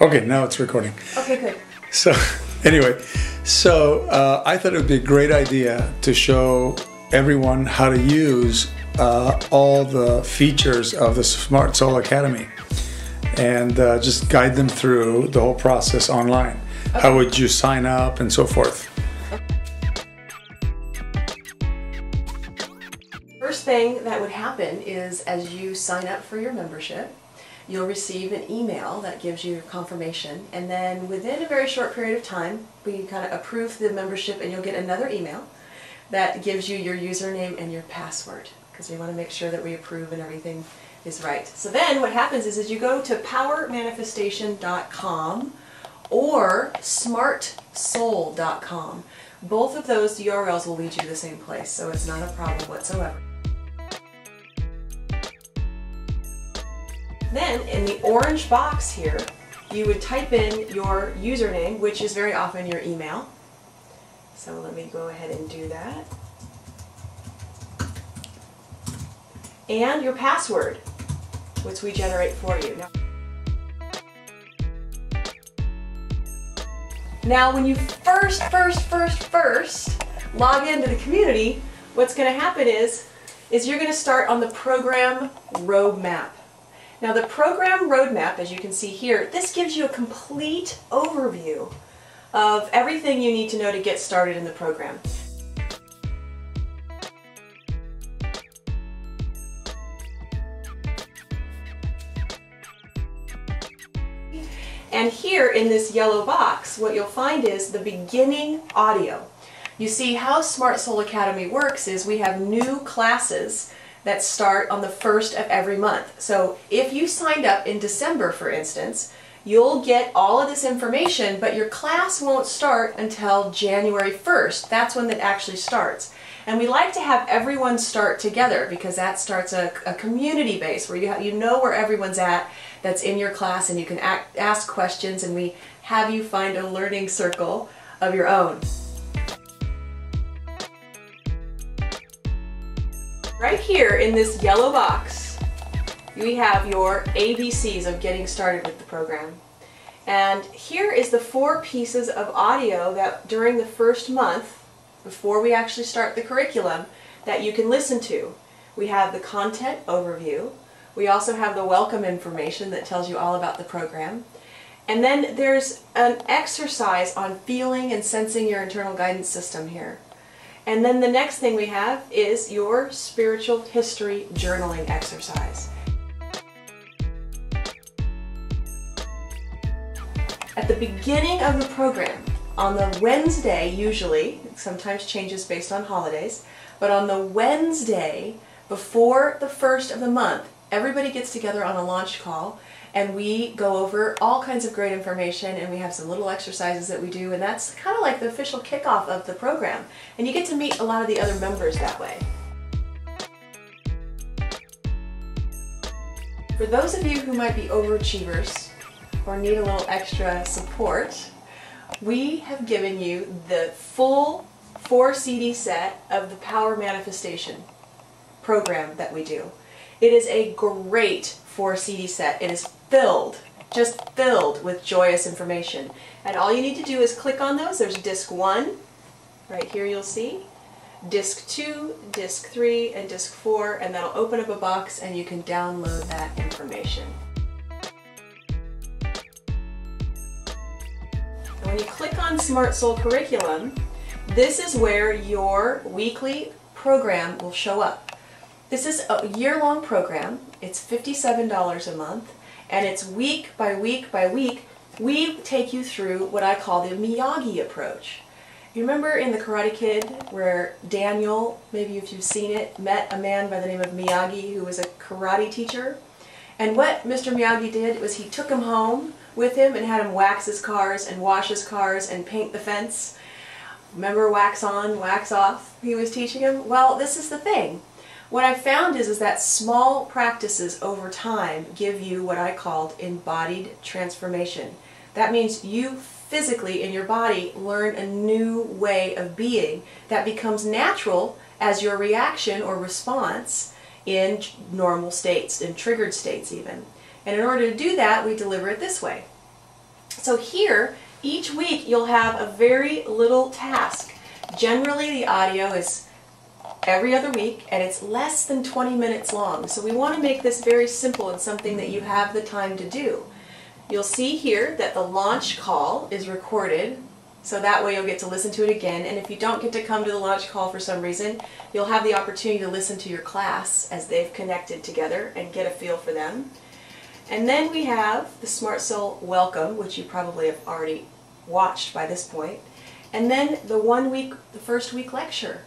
Okay, now it's recording. Okay, good. So, anyway, I thought it would be a great idea to show everyone how to use all the features of the Smart Soul Academy and just guide them through the whole process online. Okay. How would you sign up and so forth? First thing that would happen is as you sign up for your membership, you'll receive an email that gives you your confirmation, and then within a very short period of time we kind of approve the membership and you'll get another email that gives you your username and your password, because we want to make sure that we approve and everything is right. So then what happens is you go to powermanifestation.com or smartsoul.com. Both of those URLs will lead you to the same place, so it's not a problem whatsoever. Then in the orange box here, you would type in your username, which is very often your email. So let me go ahead and do that. And your password, which we generate for you. Now when you first log into the community, what's going to happen is you're going to start on the program roadmap. Now the program roadmap, as you can see here, this gives you a complete overview of everything you need to know to get started in the program. And here in this yellow box, what you'll find is the beginning audio. You see how Smart Soul Academy works is we have new classes that start on the 1st of every month. So if you signed up in December, for instance, you'll get all of this information, but your class won't start until January 1st. That's when it actually starts. And we like to have everyone start together because that starts a community base where you know where everyone's at that's in your class, and you can ask questions, and we have you find a learning circle of your own. Right here in this yellow box, we have your ABCs of getting started with the program. And here is the 4 pieces of audio that during the first month, before we actually start the curriculum, that you can listen to. We have the content overview. We also have the welcome information that tells you all about the program. And then there's an exercise on feeling and sensing your internal guidance system here. And then the next thing we have is your spiritual history journaling exercise. At the beginning of the program, on the Wednesday usually, sometimes changes based on holidays, but on the Wednesday before the 1st of the month, everybody gets together on a launch call and we go over all kinds of great information, and we have some little exercises that we do, and that's kind of like the official kickoff of the program. And you get to meet a lot of the other members that way. For those of you who might be overachievers or need a little extra support, we have given you the full 4 CD set of the Power Manifestation program that we do. It is a great 4 CD set. It is filled, just filled with joyous information. And all you need to do is click on those. There's disc 1, right here you'll see, disc 2, disc 3, and disc 4, and that'll open up a box and you can download that information. And when you click on Smart Soul Curriculum, this is where your weekly program will show up. This is a year-long program. It's $57 a month, and it's week by week by week. We take you through what I call the Miyagi approach. You remember in The Karate Kid where Daniel, maybe if you've seen it, met a man by the name of Miyagi who was a karate teacher? And what Mr. Miyagi did was he took him home with him and had him wax his cars and wash his cars and paint the fence. Remember wax on, wax off he was teaching him? Well, this is the thing. What I found is that small practices over time give you what I called embodied transformation. That means you physically in your body learn a new way of being that becomes natural as your reaction or response in normal states, in triggered states even. And in order to do that, we deliver it this way. So here, each week you'll have a very little task. Generally the audio is every other week and it's less than 20 minutes long. So we want to make this very simple and something that you have the time to do. You'll see here that the launch call is recorded, so that way you'll get to listen to it again. And if you don't get to come to the launch call for some reason, you'll have the opportunity to listen to your class as they've connected together and get a feel for them. And then we have the Smart Soul Welcome, which you probably have already watched by this point. And then the first week lecture.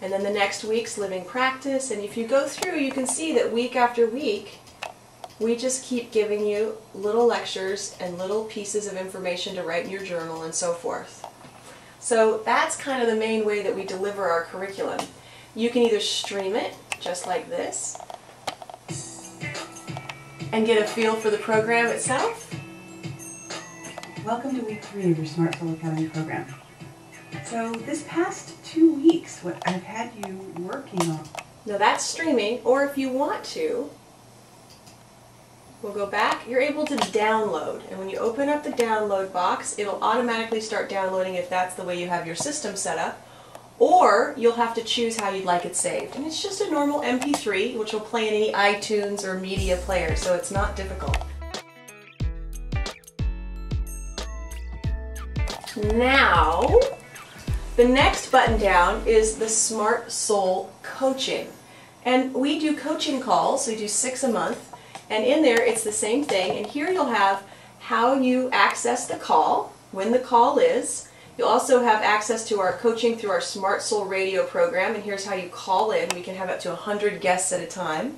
And then the next week's living practice. And if you go through, you can see that week after week, we just keep giving you little lectures and little pieces of information to write in your journal and so forth. So that's kind of the main way that we deliver our curriculum. You can either stream it, just like this, and get a feel for the program itself. Welcome to week 3 of your Smart Soul Academy program. So this past 2 weeks, what I've had you working on. Now that's streaming, or if you want to, we'll go back, you're able to download. And when you open up the download box, it'll automatically start downloading if that's the way you have your system set up. Or you'll have to choose how you'd like it saved. And it's just a normal MP3, which will play in any iTunes or media player, so it's not difficult. Now, the next button down is the Smart Soul Coaching. And we do coaching calls, so we do 6 a month. And in there, it's the same thing. And here you'll have how you access the call, when the call is. You'll also have access to our coaching through our Smart Soul radio program. And here's how you call in. We can have up to 100 guests at a time.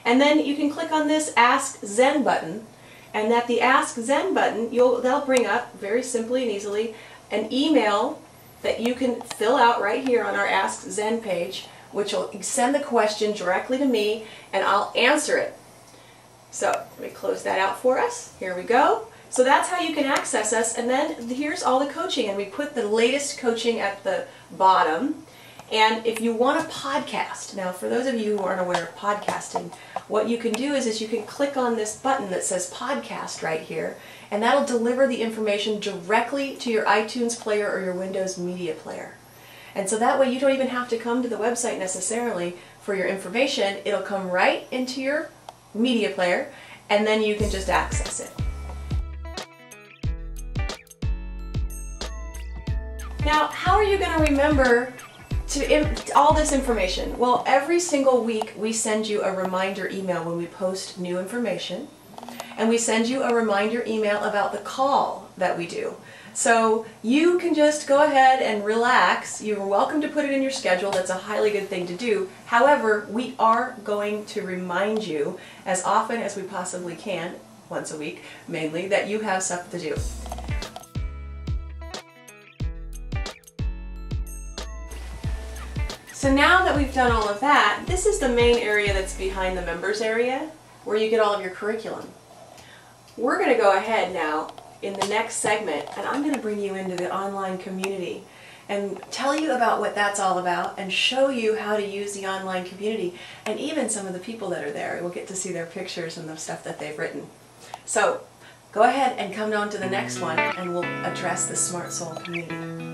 And then you can click on this Ask Zen button. And at the Ask Zen button, that'll bring up, very simply and easily, an email that you can fill out right here on our Ask Zen page, which will send the question directly to me, and I'll answer it. So let me close that out for us. Here we go. So that's how you can access us, and then here's all the coaching, and we put the latest coaching at the bottom. And if you want a podcast, now for those of you who aren't aware of podcasting, what you can do is you can click on this button that says podcast right here, and that'll deliver the information directly to your iTunes player or your Windows Media Player. And so that way you don't even have to come to the website necessarily for your information. It'll come right into your media player, and then you can just access it. Now, how are you going to remember all this information? Well, every single week we send you a reminder email when we post new information, and we send you a reminder email about the call that we do. So you can just go ahead and relax. You're welcome to put it in your schedule. That's a highly good thing to do. However, we are going to remind you as often as we possibly can, once a week mainly, that you have stuff to do. So now that we've done all of that, this is the main area that's behind the members area, where you get all of your curriculum. We're going to go ahead now in the next segment, and I'm going to bring you into the online community and tell you about what that's all about and show you how to use the online community and even some of the people that are there. We'll get to see their pictures and the stuff that they've written. So go ahead and come on to the next one, and we'll address the Smart Soul community.